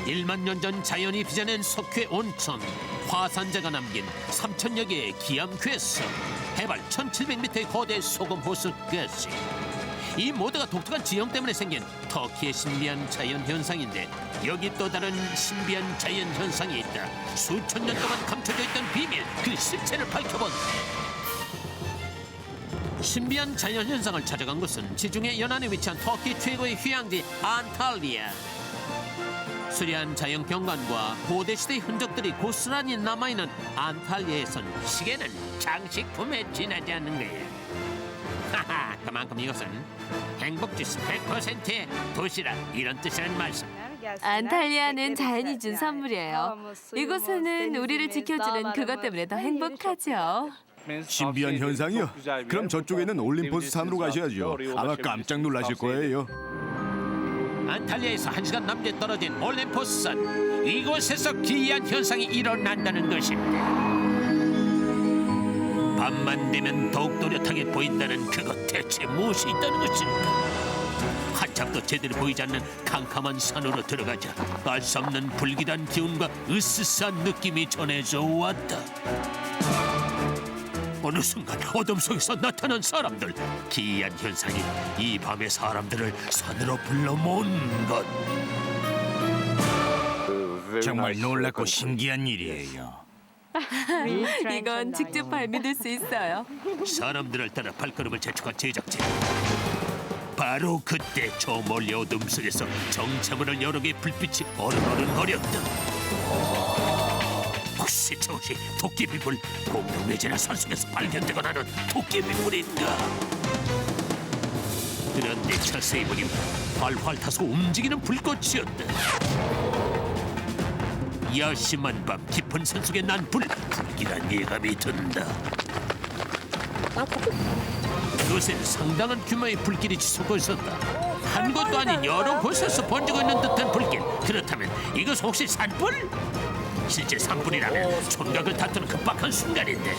1만 년 전 자연이 빚어낸 석회 온천, 화산재가 남긴 3,000여 개의 기암 괴석, 해발 1,700m의 거대 소금 호수까지. 이 모두가 독특한 지형 때문에 생긴 터키의 신비한 자연 현상인데, 여기 또 다른 신비한 자연 현상이 있다. 수천 년 동안 감춰져 있던 비밀, 그 실체를 밝혀본다. 신비한 자연 현상을 찾아간 곳은 지중해 연안에 위치한 터키 최고의 휴양지 안탈리아. 수려한 자연 경관과 고대 시대의 흔적들이 고스란히 남아있는 안탈리아에선 시계는 장식품에 지나지 않는 거야. 하하, 그만큼 이것은 행복지수 100%의 도시라, 이런 뜻이란 말씀. 안탈리아는 자연이 준 선물이에요. 이곳에는 우리를 지켜주는 그것 때문에 더 행복하죠. 신비한 현상이요? 그럼 저쪽에는 올림포스 산으로 가셔야죠. 아마 깜짝 놀라실 거예요. 안탈리아에서 1시간 남짓 떨어진 올림포스 산, 이곳에서 기이한 현상이 일어난다는 것입니다. 밤만 되면 더욱 또렷하게 보인다는 그것, 대체 무엇이 있다는 것일까? 한참도 제대로 보이지 않는 캄캄한 산으로 들어가자 알 수 없는 불길한 기운과 으스스한 느낌이 전해져 왔다. 어느 순간 어둠 속에서 나타난 사람들, 기이한 현상이 이 밤의 사람들을 산으로 불러 모은 것. 정말 놀랍고 신기한 일이에요. 이건 직접 발견될 수 있어요. 사람들을 따라 발걸음을 재촉한 제작진. 바로 그때 저 멀리 어둠 속에서 정체모를 여러 개의 불빛이 어른어른거렸다. 혹시 저것이 도깨비불, 공룡내지나 산속에서 발견되거나 하는 도깨비불인가? 그런데 자세히 보니 활활 타서 움직이는 불꽃이었다. 야심한 밤 깊은 산속에 난 불, 불길한 예감이 든다. 그곳엔 상당한 규모의 불길이 지속되고 있었다. 한 곳도 아닌 여러 곳에서 번지고 있는 듯한 불길. 그렇다면 이것 혹시 산불? 실제 산불이라면 총각을 다투는 급박한 순간인데.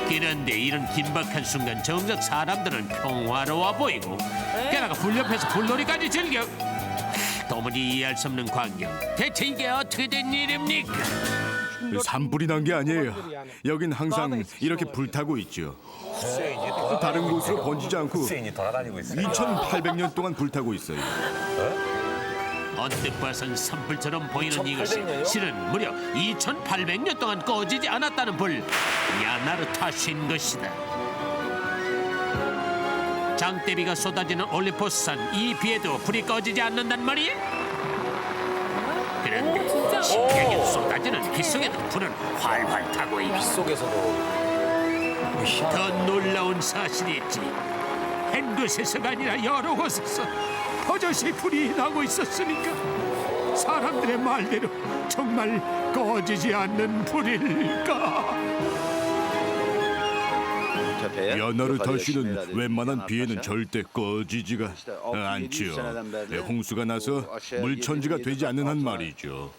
그런데 이런 긴박한 순간 정작 사람들은 평화로워 보이고, 게다가 불 옆에서 불놀이까지 즐겨. 도무지 이해할 수 없는 광경. 대체 이게 어떻게 된 일입니까? 산불이 난 게 아니에요. 여긴 항상 이렇게 불타고 있죠. 다른 곳으로 번지지 않고 2,800년 동안 불타고 있어요. 언뜻 봐선 산불처럼 보이는 이것이 실은 무려 2,800년 동안 꺼지지 않았다는 불, 야나르타신 것이다. 장대비가 쏟아지는 올림포스산, 이 비에도 불이 꺼지지 않는단 말이야? 그런데 신기하게 쏟아지는 빗속에도 불은 활활 타고 있고, 더 놀라운 사실이 있지. 한 곳에서가 아니라 여러 곳에서 버젓이 불이 나고 있었으니까 사람들의 말대로 정말 꺼지지 않는 불일까? 야나르타시는 웬만한 비에는 절대 꺼지지가 않지요. 홍수가 나서 물천지가 되지 않는 한 말이죠.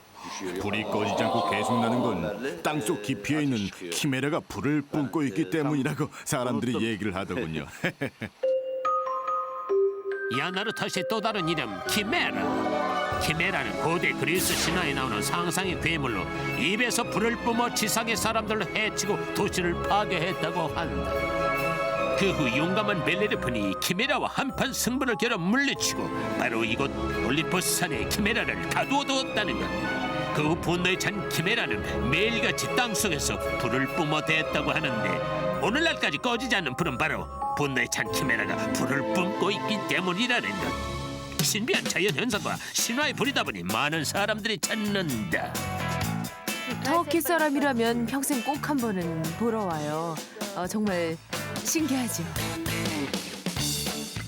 불이 꺼지지 않고 계속 나는 건 땅속 깊이에 있는 키메라가 불을 뿜고 있기 때문이라고 사람들이 얘기를 하더군요. 야나르타시의 또 다른 이름, 키메라. 키메라는 고대 그리스 신화에 나오는 상상의 괴물로 입에서 불을 뿜어 지상의 사람들을 해치고 도시를 파괴했다고 한다. 그 후 용감한 벨레르폰이 키메라와 한판 승부를 겨뤄 물리치고 바로 이곳 올림포스 산에 키메라를 가두어두었다는 것. 그 후 분노에 찬 키메라는 매일같이 땅속에서 불을 뿜어댔다고 하는데, 오늘날까지 꺼지지 않는 불은 바로 분노에 찬 키메라가 불을 뿜고 있기 때문이라는 것. 신비한 자연 현상과 신화의 불이다 보니 많은 사람들이 찾는다. 터키 사람이라면 평생 꼭 한 번은 보러 와요. 정말 신기하죠.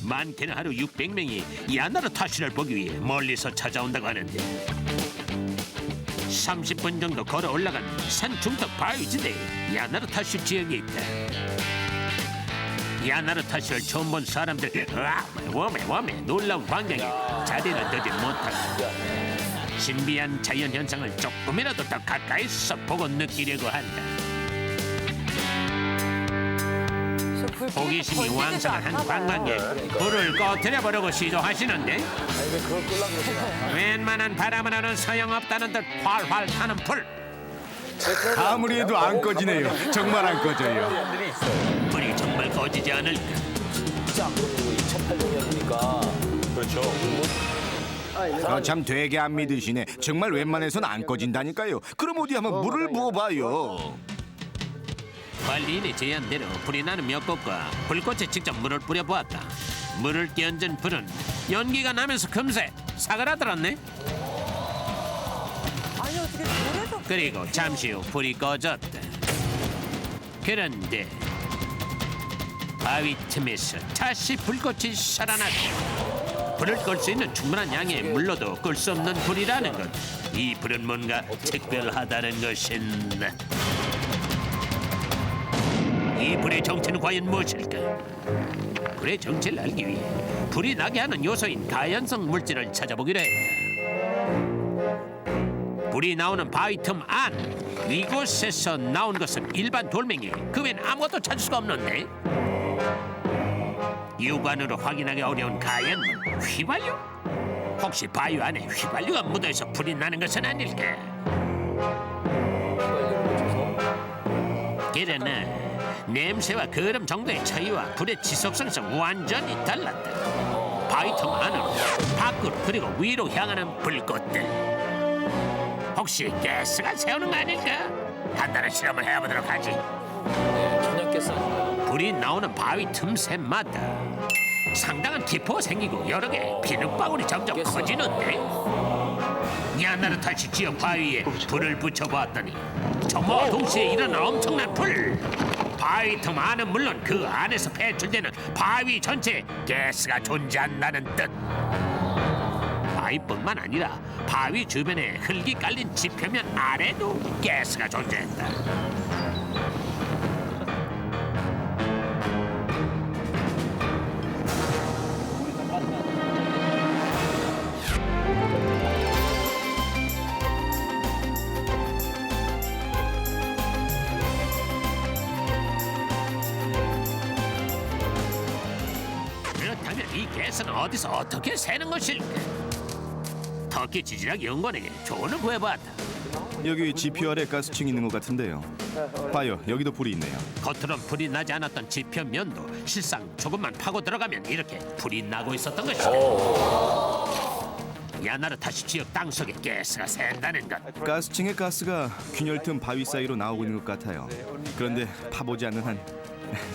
많게는 하루 600명이 야나르타시를 보기 위해 멀리서 찾아온다고 하는데, 30분 정도 걸어 올라간 산 중턱 바위지대에 야나르타시 지역이 있다. 야나르타시를 처음 본 사람들, 웜에 놀라운 광경에 자리를 뜨지 못한다. 신비한 자연 현상을 조금이라도 더 가까이서 보고 느끼려고 한다. 호기심이 왕성한 한 관광객 불을 꺼뜨려보려고 시도하시는데 웬만한 바람으로는 소용없다는 듯 활활 타는 불. 아무리 해도 안 꺼지네요. 정말 안 꺼져요. 불이 정말 꺼지지 않을까. 2008년이니까 그렇죠. 참 되게 안 믿으시네. 정말 웬만해선 안 꺼진다니까요. 그럼 어디 한번 물을 부어봐요. 관리인의 제안대로 불이 나는 몇 곳과 불꽃에 직접 물을 뿌려보았다. 물을 끼얹은 불은 연기가 나면서 금세 사그라들었네. 아니 어떻게 물에서 그리고 잠시 후 불이 꺼졌다. 그런데 바위 틈에서 다시 불꽃이 살아났다. 불을 끌 수 있는 충분한 양의 물로도 끌 수 없는 불이라는 것. 이 불은 뭔가 특별하다는 것인다. 이 불의 정체는 과연 무엇일까? 불의 정체를 알기 위해 불이 나게 하는 요소인 가연성 물질을 찾아보기로 했다. 불이 나오는 바위 틈 안 이곳에서 나온 것은 일반 돌멩이. 그 외엔 아무것도 찾을 수가 없는데 육안으로 확인하기 어려운 가연물 휘발유? 혹시 바위 안에 휘발유가 묻어있어 불이 나는 것은 아닐까? 그러나 냄새와 거름 정도의 차이와 불의 지속성은 완전히 달랐다. 바위 틈 안으로 밖으로 그리고 위로 향하는 불꽃들. 혹시 가스가 새우는 거 아닐까? 간단한 실험을 해보도록 하지. 천연가스 아닌가요? 불이 나오는 바위 틈새마다 상당한 기포가 생기고 여러 개의 비눗방울이 점점 커지는데 야나르타시 지역 바위에 불을 붙여보았더니 저와 동시에 일어난 엄청난 불. 바위 틈 안은 물론 그 안에서 배출되는 바위 전체에 가스가 존재한다는 뜻. 바위뿐만 아니라 바위 주변에 흙이 깔린 지표면 아래도 가스가 존재한다. 그렇다면 이 가스는 어디서 어떻게 새는 것일까? 터키 지질학 연구원에게 조언을 구해봤다. 여기 지표 아래 가스층이 있는 것 같은데요. 봐요, 여기도 불이 있네요. 겉으론 불이 나지 않았던 지표면도 실상 조금만 파고 들어가면 이렇게 불이 나고 있었던 것이다. 야나르타시 지역 땅속에 가스가 샌다는 것. 가스층의 가스가 균열 틈 바위 사이로 나오고 있는 것 같아요. 그런데 파보지 않는 한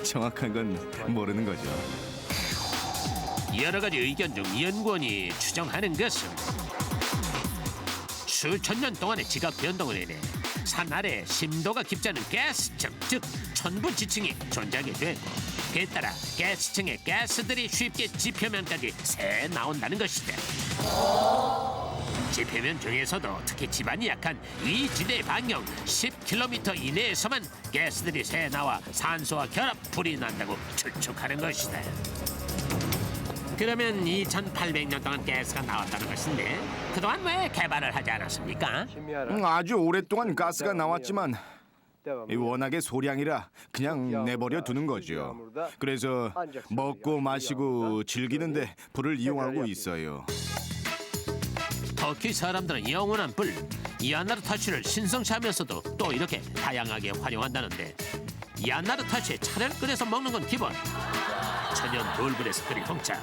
정확한 건 모르는 거죠. 여러 가지 의견 중 연구원이 추정하는 것은 수천 년 동안의 지각 변동을 인해 산 아래 심도가 깊지 않은 가스층, 즉 천부 지층이 존재하게 되고 그에 따라 가스층의 가스들이 쉽게 지표면까지 새 나온다는 것이다. 지표면 중에서도 특히 지반이 약한 이 지대 반경 10km 이내에서만 가스들이 새 나와 산소와 결합 불이 난다고 추측하는 것이다. 그러면 2800년 동안 가스가 나왔다는 것인데 그동안 왜 개발을 하지 않았습니까? 아주 오랫동안 가스가 나왔지만 워낙에 소량이라 그냥 내버려 두는 거죠. 그래서 먹고 마시고 즐기는데 불을 이용하고 있어요. 터키 사람들은 영원한 불, 야나르타시를 신성시하면서도 또 이렇게 다양하게 활용한다는데 야나르타시에 차를 끓여서 먹는 건 기본. 천연 돌불에서 끓인 홍차,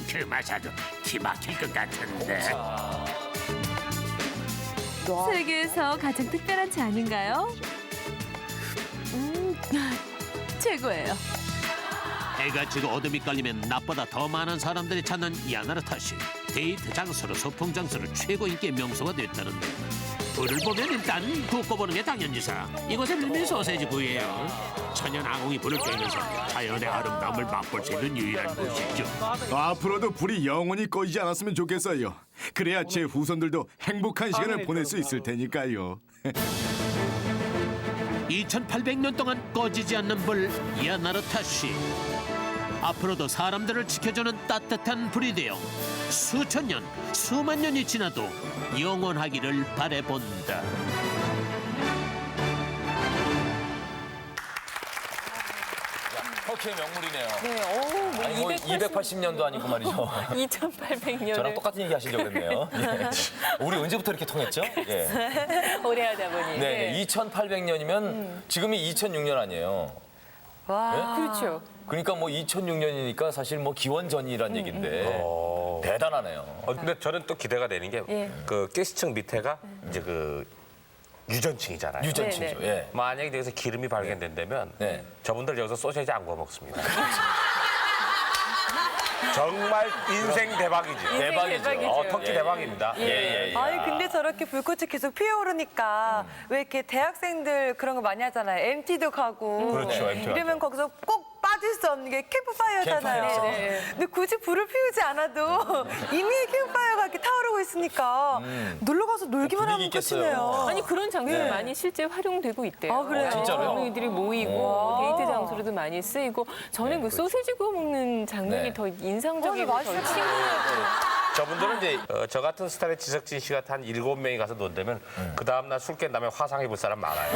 그 맛이 아주 기막힐 것 같은데. 세계에서 가장 특별한 차 아닌가요? 최고예요. 해가 지고 어둠이 깔리면 낮보다 더 많은 사람들이 찾는 야나르타시. 데이트 장소로 소풍 장소로 최고 인기의 명소가 됐다는데 불을 보면 일단 굽고 보는 게 당연지사. 이곳에 밀밀 소세지 구이에요. 천연 아궁이 불을 쬐면서 자연의 아름다움을 맛볼 수 있는 유일한 곳이죠. 앞으로도 불이 영원히 꺼지지 않았으면 좋겠어요. 그래야 제 후손들도 행복한 시간을 보낼 수 있을 테니까요. 2800년 동안 꺼지지 않는 불 야나르타시. 앞으로도 사람들을 지켜주는 따뜻한 불이 되어 수천 년, 수만 년이 지나도 영원하기를 바라본다. 트로트의 명물이네요. 네, 뭐 아니 뭐 280년도 아니고 말이죠. 2,800년을 저랑 똑같은 얘기 하시려고 그랬네요. 예. 우리 언제부터 이렇게 통했죠? 예. 오래 하다 보니. 네, 2800년이면 지금이 2006년 아니에요. 와, 그렇죠. 그러니까 뭐 2006년이니까 사실 뭐 기원전이란 얘기인데 대단하네요. 근데 저는 또 기대가 되는 게 그 가스층 밑에가 이제 그 유전층이잖아요. 유전층이죠. 네, 예. 만약에 여기서 기름이 발견된다면 네. 저분들 여기서 소시지 안 구워 먹습니다. 정말 인생 대박이지. 대박이죠. 대박이죠. 터키 예. 대박입니다. 예. 아니 근데 저렇게 불꽃이 계속 피어오르니까 왜 이렇게 대학생들 그런 거 많이 하잖아요. MT도 가고. 그렇죠, MT 이러면 거기서 꼭 빠질 수 없는 게 캠프파이어잖아요. 캠프파이어. 네. 근데 굳이 불을 피우지 않아도 이미 캠프파이어가 이렇게 타오르고 있으니까 놀러 가서 놀기만 분위기 하면 있겠어요. 끝이네요. 아니 그런 장소는 네. 많이 실제 활용되고 있대요. 아, 그래요? 진짜로요? 젊은이들이 모이고 데이트 장소로도 많이 쓰이고 저는 그 소세지 구워 먹는 장면이 네. 더 인상적이고 더 친근하고 저분들은 이제 저 같은 스타일의 지석진 씨 같은 한 7명이 가서 논다면 그 다음날 술 깬 다음에 화상 입을 사람 많아요.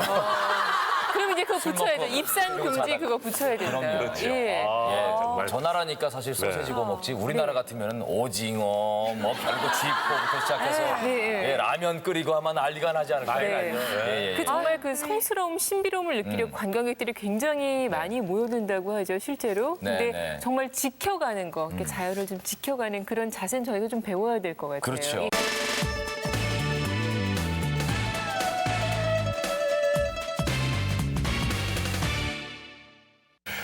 그럼 이제 그거 붙여야 돼. 먹고 입산 그러고 금지 자다. 그거 붙여야 된다. 그렇죠. 예. 예, 정말. 저 나라니까 사실 소세지 구워 먹지. 우리나라 같으면 오징어, 뭐 별거 쥐포부터 시작해서 네. 예, 라면 끓이고 하면 난리가 나지 않을까요? 네. 예, 예. 그 정말 그 성스러움, 신비로움을 느끼려고 관광객들이 굉장히 많이 모여든다고 하죠, 실제로. 네, 근데 네. 정말 지켜가는 거, 이렇게 자유를 좀 지켜가는 그런 자세는 저희가 좀 배워야 될 것 같아요. 그렇죠.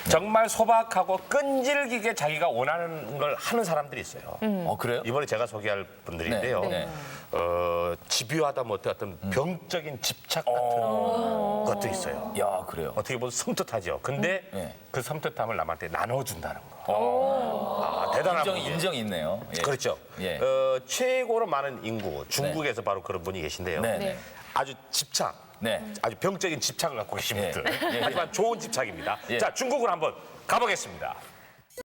정말 소박하고 끈질기게 자기가 원하는 걸 하는 사람들이 있어요. 그래요? 이번에 제가 소개할 분들인데요. 네. 집요하다 못해 어떤 병적인 집착 같은 것도 있어요. 야, 그래요. 어떻게 보면 섬뜩하죠. 근데 네. 그 섬뜩함을 남한테 나눠준다는 거. 대단한 분이에요. 인정이 있네요. 예. 그렇죠. 예. 최고로 많은 인구, 중국에서 바로 그런 분이 계신데요. 네, 네. 아주 집착, 네. 아주 병적인 집착을 갖고 계신 예. 분들. 예. 하지만 좋은 집착입니다. 예. 자, 중국으로 한번 가보겠습니다.